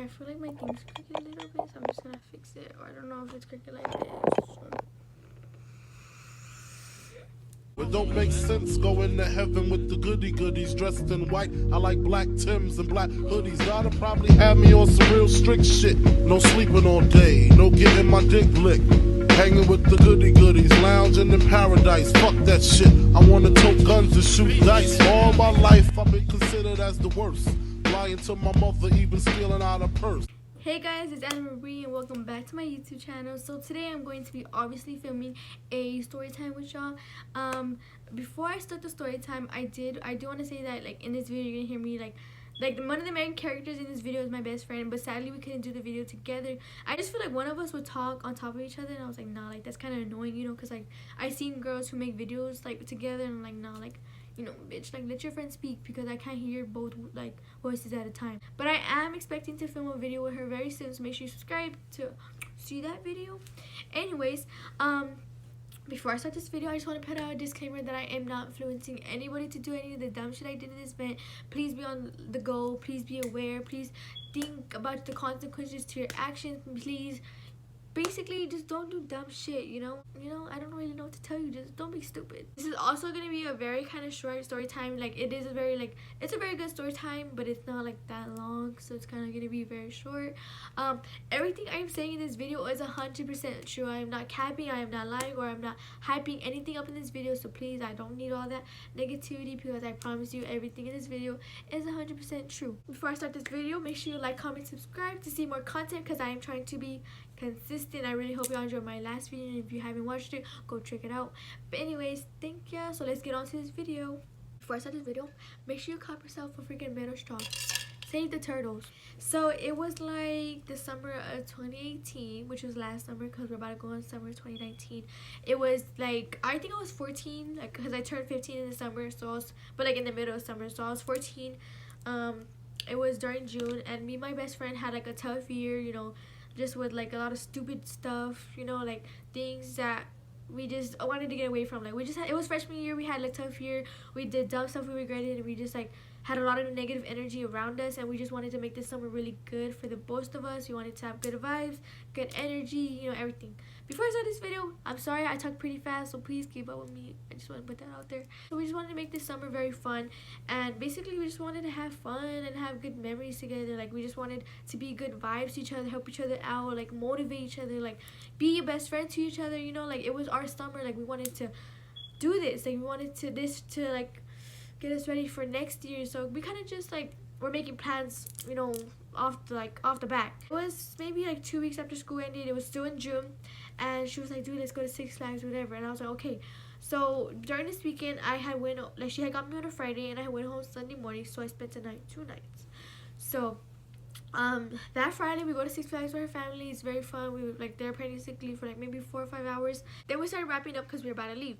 I feel like my thing's crooked a little bit, so I'm just gonna fix it. Or I don't know if it's crooked like this. It don't make sense going to heaven with the goody goodies dressed in white. I like black Tims and black hoodies. Gotta probably have me on some real strict shit. No sleeping all day, no getting my dick licked. Hanging with the goody goodies, lounging in paradise. Fuck that shit. I wanna tote guns and shoot dice. All my life I've been considered as the worst. Lying to my mother, even stealing out her purse. Hey guys, it's Anna Marie and welcome back to my YouTube channel. So today I'm going to be obviously filming a story time with y'all. Before I start the story time, I do want to say that like in this video you're gonna hear me like one of the main characters in this video is my best friend, but sadly we couldn't do the video together. I just feel like one of us would talk on top of each other, and I was like, nah, like that's kind of annoying, you know, because like I seen girls who make videos like together, and I'm like, nah, like, you know, bitch, like let your friend speak because I can't hear both like voices at a time. But I am expecting to film a video with her very soon, so make sure you subscribe to see that video. Anyways, before I start this video, I just want to put out a disclaimer that I am not influencing anybody to do any of the dumb shit I did in this event. Please be on the go. Please be aware. Please think about the consequences to your actions. Please, basically, just don't do dumb shit, you know? I don't really know what to tell you. Just don't be stupid. This is also going to be a very kind of short story time. Like, it is a very, like, it's a very good story time, but it's not, like, that long. So, it's kind of going to be very short. Everything I'm saying in this video is 100% true. I am not capping, I am not lying, or I'm not hyping anything up in this video. So, please, I don't need all that negativity because I promise you everything in this video is 100% true. Before I start this video, make sure you like, comment, subscribe to see more content because I am trying to be consistent. I really hope y'all enjoyed my last video, and if you haven't watched it, go check it out. But anyways, thank ya. So let's get on to this video. Before I start this video, make sure you cop yourself a freaking metal straw. Save the turtles. So it was like the summer of 2018, which was last summer because we're about to go on summer 2019. It was like, I think I was 14, like, because I turned 15 in the summer, so I was, but like in the middle of summer, so I was 14. It was during June, and me and my best friend had like a tough year, you know, just with like a lot of stupid stuff, you know, like things that we just wanted to get away from. Like, we just had, it was freshman year, we had like tough year, we did dumb stuff we regretted, and we just like had a lot of negative energy around us, and we just wanted to make this summer really good for the both of us. We wanted to have good vibes, good energy, you know, everything. Before I start this video, I'm sorry I talk pretty fast, so please keep up with me. I just want to put that out there. So we just wanted to make this summer very fun, and basically we just wanted to have fun and have good memories together. Like, we just wanted to be good vibes to each other, help each other out, like motivate each other, like be your best friend to each other, you know. Like, it was our summer, like we wanted to do this, like we wanted to like get us ready for next year. So we kind of just like we're making plans, you know, off the back. It was maybe like 2 weeks after school ended. It was still in June, and she was like, dude, let's go to Six Flags, whatever. And I was like, okay. So during this weekend, I had went, like, she had got me on a Friday, and I went home Sunday morning, so I spent the night, 2 nights. So that Friday we go to Six Flags with her family. It's very fun. We were like there practically for like maybe 4 or 5 hours. Then we started wrapping up because we were about to leave.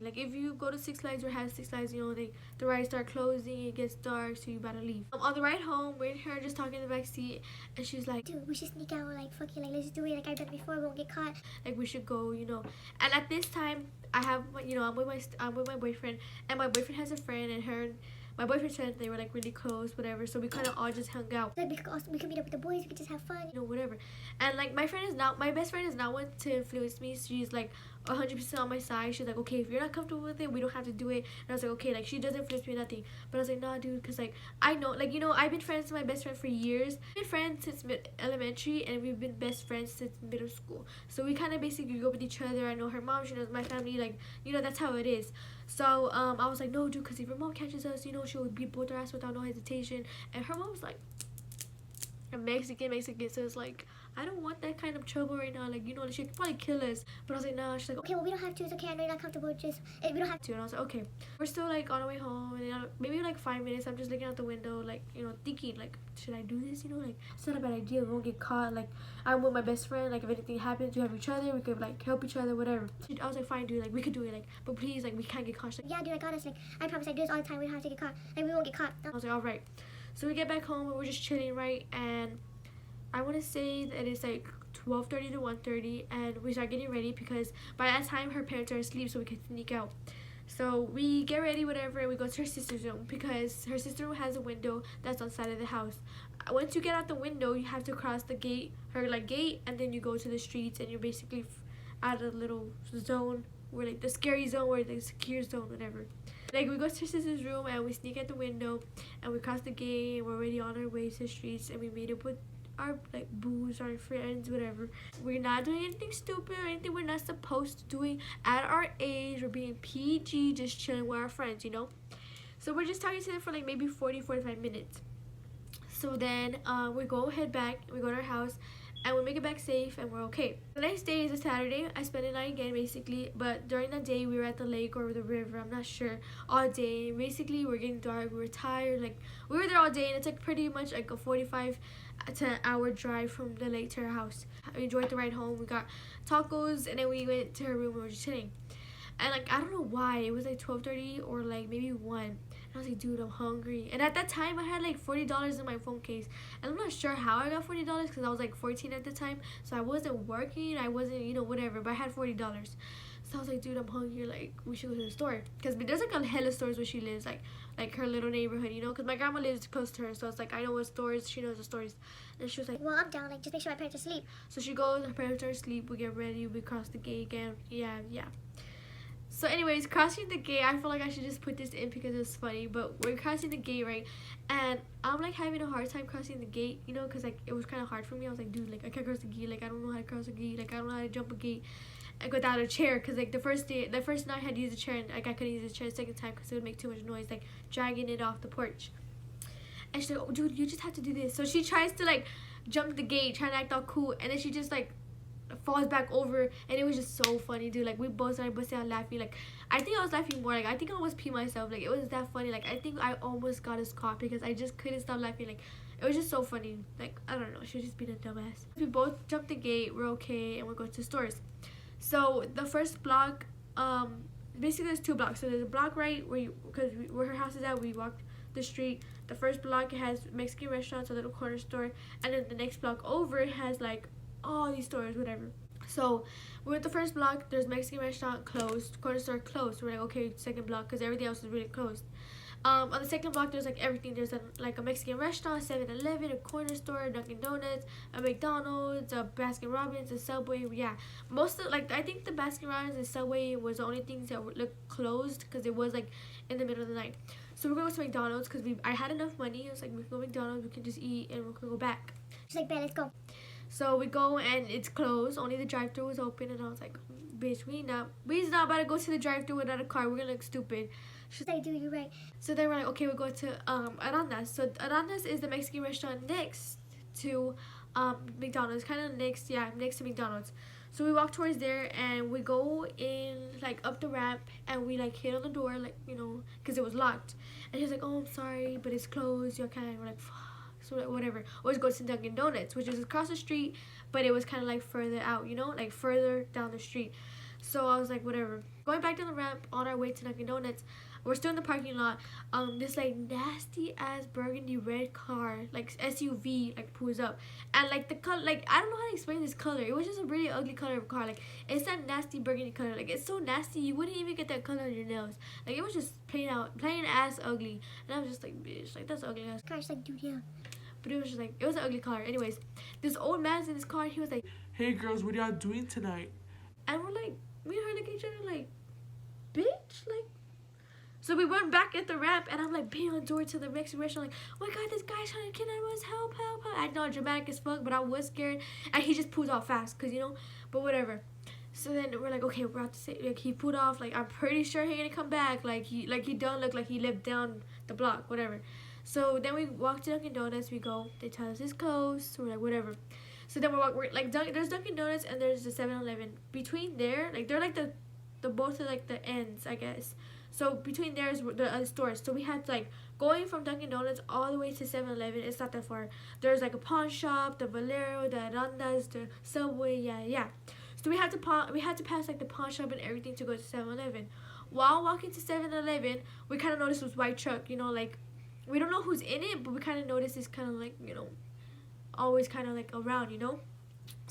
Like, if you go to Six Flags or have Six Flags, you know, the rides start closing, it gets dark, so you about to leave. On the ride home, we're in her just talking in the back seat, and she's like, dude, we should sneak out, like, fuck it, like, let's do it, like I've done before, we won't get caught. Like, we should go, you know. And at this time, I have, you know, I'm with my boyfriend, and my boyfriend has a friend, and my boyfriend's friends, they were like really close, whatever, so we kind of all just hung out. Like, we could meet up with the boys, we could just have fun, you know, whatever. And like my best friend is not one to influence me. She's like 100% on my side. She's like, okay, if you're not comfortable with it, we don't have to do it. And I was like, okay, like, she doesn't influence me or nothing. But I was like, nah, dude, because like I know, like, you know, I've been friends with my best friend for years. We've been friends since elementary, and we've been best friends since middle school. So we kind of basically grew up with each other. I know her mom, she knows my family, like, you know, that's how it is. So I was like, no, dude, because if your mom catches us, you know, she'll beat both our ass without no hesitation. And her mom was like a Mexican, so it's like, I don't want that kind of trouble right now. Like, you know, she could probably kill us. But I was like, no. She's like, okay, well, we don't have to. It's okay. I know you're not comfortable. Just, we don't have to. And I was like, okay. We're still, like, on our way home. And, you know, maybe, like, 5 minutes. I'm just looking out the window, like, you know, thinking, like, should I do this? You know, like, it's not a bad idea. We won't get caught. Like, I'm with my best friend. Like, if anything happens, we have each other. We could, like, help each other, whatever. I was like, fine, dude. Like, we could do it. Like, but please, like, we can't get caught. She's like, yeah, dude, I got us. Like, I promise I do this all the time. We don't have to get caught. Like, we won't get caught. I was like, all right. So we get back home, and we're just chilling, right? And I want to say that it's, like, 12:30 to 1:30, and we start getting ready because by that time her parents are asleep, so we can sneak out. So we get ready, whatever, and we go to her sister's room because her sister room has a window that's on the side of the house. Once you get out the window, you have to cross the gate, her like gate, and then you go to the streets, and you're basically out of a little zone where like the scary zone, or the secure zone, whatever. Like we go to her sister's room and we sneak at the window, and we cross the gate, and we're already on our way to the streets, and we meet up with our like booze, our friends, whatever. We're not doing anything stupid or anything we're not supposed to doing at our age. We're being PG, just chilling with our friends, you know. So we're just talking to them for like maybe 40-45 minutes. So then we go head back, we go to our house, and we make it back safe, and we're okay. The next day is a Saturday. I spent the night again, basically, but during that day we were at the lake or the river, I'm not sure, all day. Basically, we're getting dark, we were tired, like we were there all day, and it's like pretty much like a 45 to an hour drive from the lake to our house. We enjoyed the ride home. We got tacos, and then we went to her room and we were just sitting. And like I don't know why, it was like 12:30 or like maybe 1. And I was like, dude, I'm hungry. And at that time I had like $40 in my phone case. And I'm not sure how I got $40 because I was like 14 at the time. So I wasn't working, I wasn't, you know, whatever, but I had $40. So I was like, dude, I'm hungry, like we should go to the store. Because there's like a hella stores where she lives, like her little neighborhood, you know, because my grandma lives close to her. So it's like I know what stores, she knows the stores. And she was like, well, I'm down, like just make sure my parents are asleep. So she goes, her parents are asleep, we get ready, we cross the gate again. Yeah. So anyways, crossing the gate, I feel like I should just put this in because it's funny, but we're crossing the gate, right? And I'm like having a hard time crossing the gate, you know, because like it was kind of hard for me. I was like, dude, like I can't cross the gate, like I don't know how to cross a gate, like I don't know how to jump a gate and without a chair, because like the first night I had to use a chair, and like I couldn't use the chair the second time because it would make too much noise, like dragging it off the porch. And she's like, oh dude, you just have to do this. So she tries to like jump the gate, trying to act all cool, and then she just like falls back over, and it was just so funny, dude. Like we both started busting out laughing. Like I think I was laughing more, like I think I almost peed myself, like it was that funny. Like I think I almost got us caught because I just couldn't stop laughing. Like it was just so funny. Like I don't know, she was just being a dumbass. We both jumped the gate, we're okay, and we're going to stores. So the first block, basically there's 2 blocks. So there's a block right where her house is at, we walked the street. The first block, it has Mexican restaurants, a little corner store, and then the next block over it has like all these stores, whatever. So we went the first block, there's Mexican restaurant closed, corner store closed. We're like, okay, second block, because everything else is really closed. On the second block, there's like everything. There's like a Mexican restaurant, 7-Eleven, a corner store, Dunkin' Donuts, a McDonald's, a Baskin Robbins, a Subway. Yeah, most of like I think the Baskin Robbins and Subway was the only things that were closed because it was like in the middle of the night. So we're going to McDonald's because I had enough money. It was like, we can go to McDonald's, we can just eat, and we can go back. She's like, babe, let's go. So we go and it's closed. Only the drive-thru was open, and I was like, bitch, we's not about to go to the drive-thru without a car. We're gonna look stupid. She's like, dude, you're right. So then we're like, okay, we'll go to Arandas. So Arandas is the Mexican restaurant next to McDonald's, kind of next to McDonald's. So we walk towards there, and we go in like up the ramp, and we like hit on the door, like, you know, because it was locked. And he's like, oh, I'm sorry, but it's closed, you can't. We're like, fuck. So whatever. Always go to Dunkin' Donuts, which is across the street, but it was kind of like further out, you know, like further down the street. So I was like, whatever. Going back down the ramp on our way to Dunkin' Donuts, we're still in the parking lot. This like nasty ass burgundy red car, like SUV, like pulls up, and like the color, like I don't know how to explain this color. It was just a really ugly color of car. Like it's that nasty burgundy color. Like it's so nasty you wouldn't even get that color on your nails. Like it was just plain ass ugly. And I was just like, bitch, like that's ugly ass. Car's like, dude, yeah. But it was just like, it was an ugly car. Anyways, this old man's in this car, and he was like, hey girls, what y'all doing tonight? and we're like, me and her look at each other like, bitch, like. So we went back at the ramp, and I'm like banging on the door to the Mexican restaurant, like, oh my god, this guy's trying to kidnap us, help. I know, dramatic as fuck, but I was scared, and he just pulled off fast, cause you know, but whatever. So then we're like, okay, we're out to say, like, he pulled off, like, I'm pretty sure he ain't gonna come back, like he don't look like he lived down the block, whatever. So then we walk to Dunkin' Donuts, we go, they tell us it's closed, so we're like, whatever. So then we're like, there's Dunkin' Donuts, and there's the 7-Eleven. Between there, like, they're like the both are like the ends, I guess. So between there is the stores. So we had to, like, going from Dunkin' Donuts all the way to 7-Eleven. It's not that far. There's like a pawn shop, the Valero, the Arandas, the Subway, yeah. So we had to pass like the pawn shop and everything to go to 7-Eleven. While walking to 7-Eleven, we kind of noticed this white truck. You know, like, we don't know who's in it, but we kind of noticed it's kind of like, you know, always kind of like around, you know.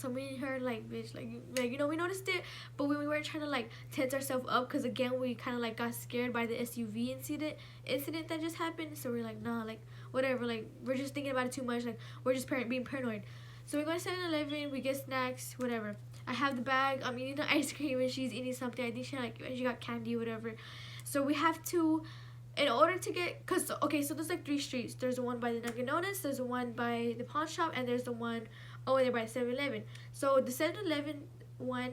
So me and her like, bitch, like you know, we noticed it, but we weren't trying to like tense ourselves up, because again we kind of like got scared by the SUV incident that just happened. So we're like, nah, like whatever, like we're just thinking about it too much, like we're just being paranoid. So we go to 7-Eleven, we get snacks, whatever. I have the bag, I'm eating the ice cream and she's eating something. I think she got candy, whatever. So we have to, in order to get, cause okay, so there's like 3 streets. There's the one by the Dunkin' Donuts, there's the one by the pawn shop, and there's the one over there by 7-Eleven. So the 7-Eleven one,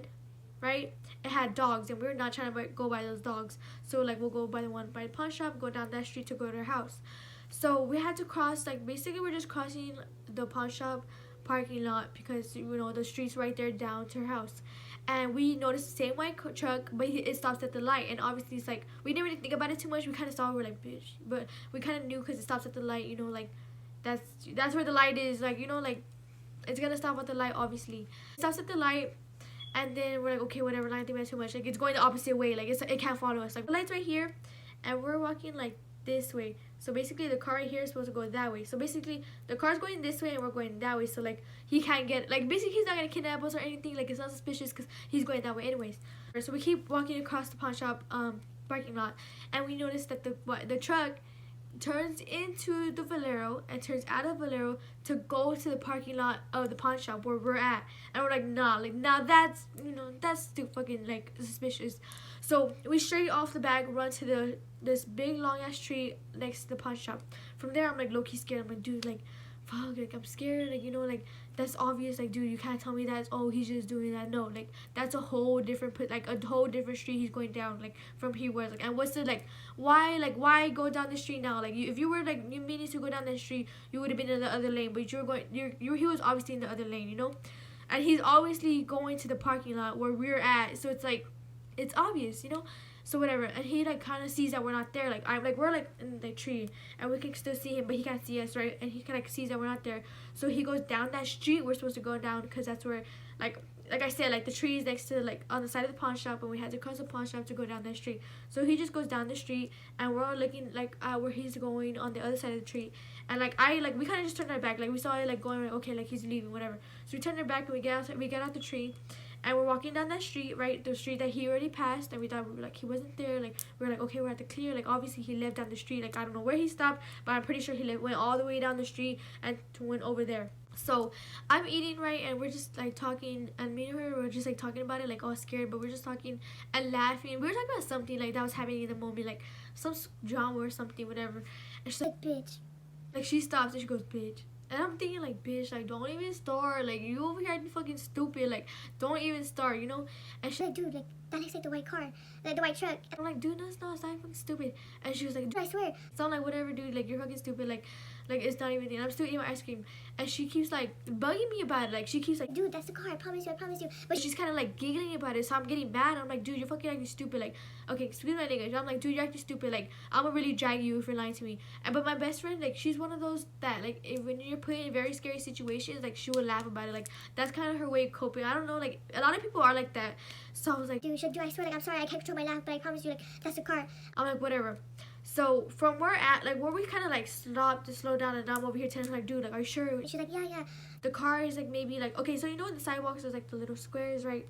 right, it had dogs, and we were not trying to go by those dogs. So like we'll go by the one by the pawn shop, go down that street to go to her house. So we had to cross, like basically we're just crossing the pawn shop parking lot, because you know the street's right there down to her house. And we noticed the same white truck, but it stops at the light, and obviously it's like we didn't really think about it too much. We kind of saw it, we're like, bitch, but we kind of knew because it stops at the light, you know, like that's where the light is, like, you know, like it's gonna stop at the light. Obviously it stops at the light, and then we're like, okay, whatever, not think about it too much, like it's going the opposite way, like it can't follow us. Like the light's right here and we're walking like this way. So basically the car right here is supposed to go that way. So basically the car's going this way and we're going that way. So like he can't get, like basically he's not gonna kidnap us or anything. Like it's not suspicious because he's going that way anyways. So we keep walking across the pawn shop parking lot, and we notice that the truck turns into the Valero and turns out of Valero to go to the parking lot of the pawn shop where we're at. And we're like, nah, that's, you know, that's too fucking like suspicious. So we straight off the back run to this big long ass tree next to the pawn shop. From there I'm like low-key scared. I'm like, dude, like fuck, like I'm scared, like, you know, like that's obvious, like dude, you can't tell me that, oh, he's just doing that. No, like that's a whole different street he's going down, like from here where, like, and what's the, like why go down the street now? Like if you were like you meaning to go down the street, you would have been in the other lane, but he was obviously in the other lane, you know, and he's obviously going to the parking lot where we're at, so it's like it's obvious, you know. So whatever, and he like kind of sees that we're not there. We're like in the tree, and we can still see him, but he can't see us, right? And he kind of like sees that we're not there. So he goes down that street we're supposed to go down, because that's where like I said, like the tree is next to, like on the side of the pawn shop, and we had to cross the pawn shop to go down that street. So he just goes down the street, and we're all looking like where he's going on the other side of the tree. And like we kind of just turned our back, like we saw it like going, like, okay, like he's leaving, whatever. So we turned our back and we get out the tree. And we're walking down that street, right, the street that he already passed, and we thought, like, he wasn't there. Like we're like, okay, we're at the clear. Like obviously he lived down the street. Like I don't know where he stopped, but I'm pretty sure he went all the way down the street and went over there. So I'm eating, right, and we're just like talking, and me and her were just like talking about it, like all scared, but we're just talking and laughing. We were talking about something like that was happening in the moment, like some drama or something, whatever. And she's like, bitch. like she stops and she goes, bitch. And I'm thinking, like, bitch, like, don't even start. Like, you over here acting fucking stupid. Like, don't even start, you know? And she's Like, dude, like, that looks like the white car. Like, the white truck. I'm like, dude, no, it's not fucking stupid. And she was like, I swear. so I'm like, whatever, dude. Like, you're fucking stupid. Like, it's not even. And I'm still eating my ice cream. And she keeps, like, bugging me about it. Like, she keeps, like, Dude, that's the car. I promise you, I promise you. But she's kind of, like, giggling about it. So I'm getting mad. I'm like, dude, you're fucking acting stupid. Like, okay, excuse my language. I'm like, dude, you're acting stupid. Like, I'm gonna really drag you if you're lying to me. But my best friend, like, she's one of those that, like, when you're put in very scary situations, like, she would laugh about it. Like, that's kind of her way of coping. I don't know, like, a lot of people are like that. So I was like, dude, I swear, like, I'm sorry, I can't control my laugh, but I promise you, like, that's the car. I'm like, whatever. So from where at, like, where we kind of like stopped to slow down, and I'm over here telling her, like, dude, like, are you sure? And she's like, yeah. The car is like maybe like, okay, so you know the sidewalks, there's like the little squares, right?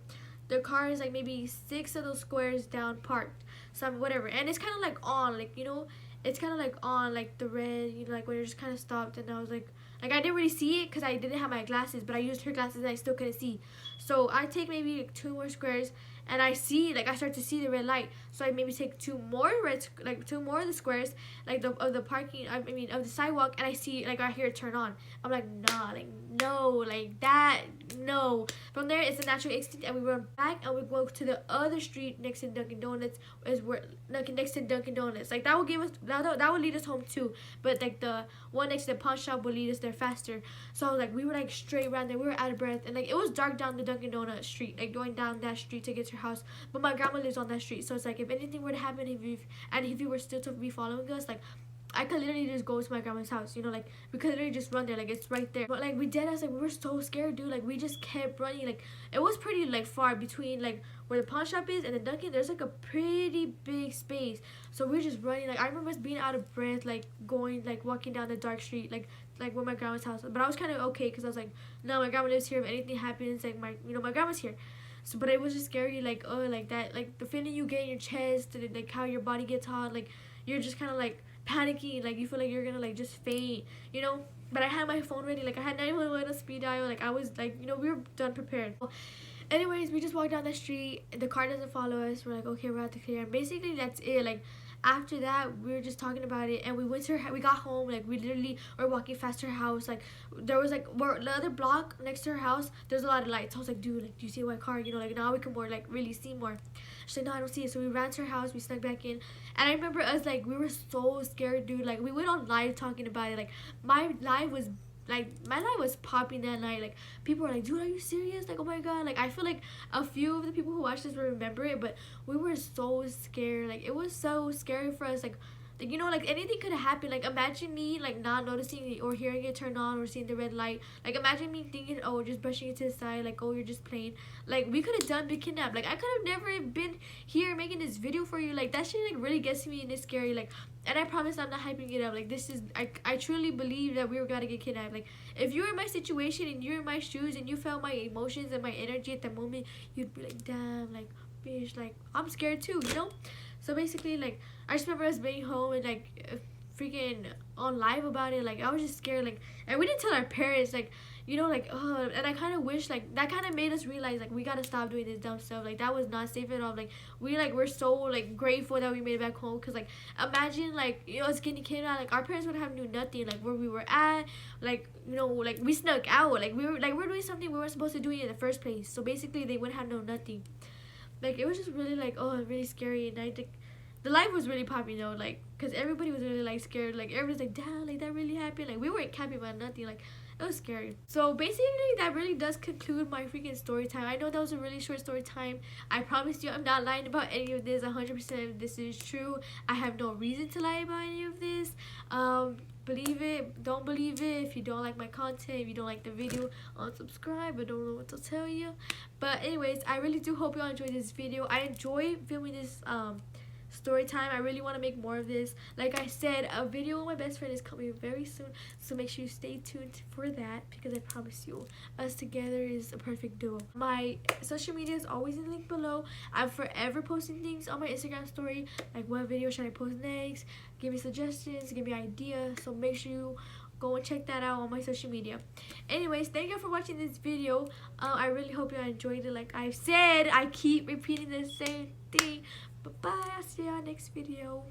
The car is like maybe 6 of those squares down parked. So whatever, and it's kind of like on, like, you know, it's kind of like on, like the red, you know, like when it just kind of stopped. And I was like I didn't really see it because I didn't have my glasses, but I used her glasses and I still couldn't see. So I take maybe like 2 more squares, and I see, like, I start to see the red light. So I maybe take 2 more of the squares, like of the parking, I mean of the sidewalk, and I see, like, I hear it turn on. I'm like, nah, like, no, like that, no. From there, it's a natural instinct, and we run back and we go to the other street next to Dunkin' Donuts, next to Dunkin' Donuts. Like, that would give us, that would lead us home too. But like the one next to the pawn shop would lead us there faster. So like we were like straight around there. We were out of breath, and like it was dark down the Dunkin' Donut street, like going down that street to get to her house. But my grandma lives on that street, so it's like if anything were to happen, if you were still to be following us, like I could literally just go to my grandma's house, you know, like we could literally just run there, like it's right there. But like we did us, like we were so scared, dude. Like we just kept running. Like it was pretty like far between like where the pawn shop is and the Dunkin'. There's like a pretty big space, so we're just running. Like I remember us being out of breath, like going, like walking down the dark street, like like where my grandma's house was. But I was kind of okay because I was like, no, my grandma lives here. If anything happens, like my grandma's here. So, but it was just scary, like, oh, like that, like the feeling you get in your chest, and like how your body gets hot, like you're just kind of like panicking, like you feel like you're gonna like just faint, you know. But I had my phone ready, like I had 911 on speed dial, like I was like, you know, we were done prepared. Anyways, we just walked down the street. The car doesn't follow us. We're like, okay, we're at the clear. And basically, that's it. Like, after that, we were just talking about it, and we went to her. We got home. Like, we literally were walking fast to her house. Like, there was like the other block next to her house. There's a lot of lights. I was like, dude, like, do you see a white car? You know, like now we can more like really see more. She's like, no, I don't see it. So we ran to her house. We snuck back in, and I remember us like we were so scared, dude. Like we went on live talking about it. Like my live was popping that night. Like people were like, dude, are you serious? Like, oh my god. Like I feel like a few of the people who watched this will remember it, but we were so scared. Like it was so scary for us. Like you know, like anything could have happened. Like imagine me like not noticing or hearing it turn on or seeing the red light. Like imagine me thinking, oh, just brushing it to the side, like, oh, you're just playing. Like we could have been kidnapped. Like I could have never been here making this video for you. Like that shit like really gets me and it's scary. Like, and I promise I'm not hyping it up. Like this is, I truly believe that we were gonna get kidnapped. Like if you were in my situation and you're in my shoes and you felt my emotions and my energy at the moment, you'd be like, damn, like bitch, like I'm scared too, you know. So basically, like, I just remember us being home and, like, freaking on live about it. Like, I was just scared. Like, and we didn't tell our parents, like, you know, like, and I kind of wish, like, that kind of made us realize, like, we got to stop doing this dumb stuff. Like, that was not safe at all. Like, we're so, like, grateful that we made it back home. Because, like, imagine, like, you know, us getting kidnapped. Like, our parents would have knew nothing. Like, where we were at. Like, you know, like, we snuck out. Like, we're doing something we weren't supposed to do in the first place. So, basically, they wouldn't have known nothing. Like, it was just really, like, oh, really scary. And I think the live was really popping, though, like, because everybody was really, like, scared. Like, everybody's like, damn, like, that really happened. Like, we weren't capping about nothing. Like, it was scary. So, basically, that really does conclude my freaking story time. I know that was a really short story time. I promise you I'm not lying about any of this. 100% of this is true. I have no reason to lie about any of this. Believe it, don't believe it. If you don't like my content, if you don't like the video, unsubscribe. I don't know what to tell you. But anyways, I really do hope y'all enjoyed this video. I enjoy filming this story time. I really want to make more of this. Like I said, a video with my best friend is coming very soon, so make sure you stay tuned for that, because I promise you, us together is a perfect duo. My social media is always in the link below. I'm forever posting things on my Instagram story, like what video should I post next, give me suggestions, give me ideas, so make sure you go and check that out on my social media. Anyways, thank you for watching this video. I really hope you enjoyed it. Like I said, I keep repeating the same thing. Bye-bye. I'll see you on next video.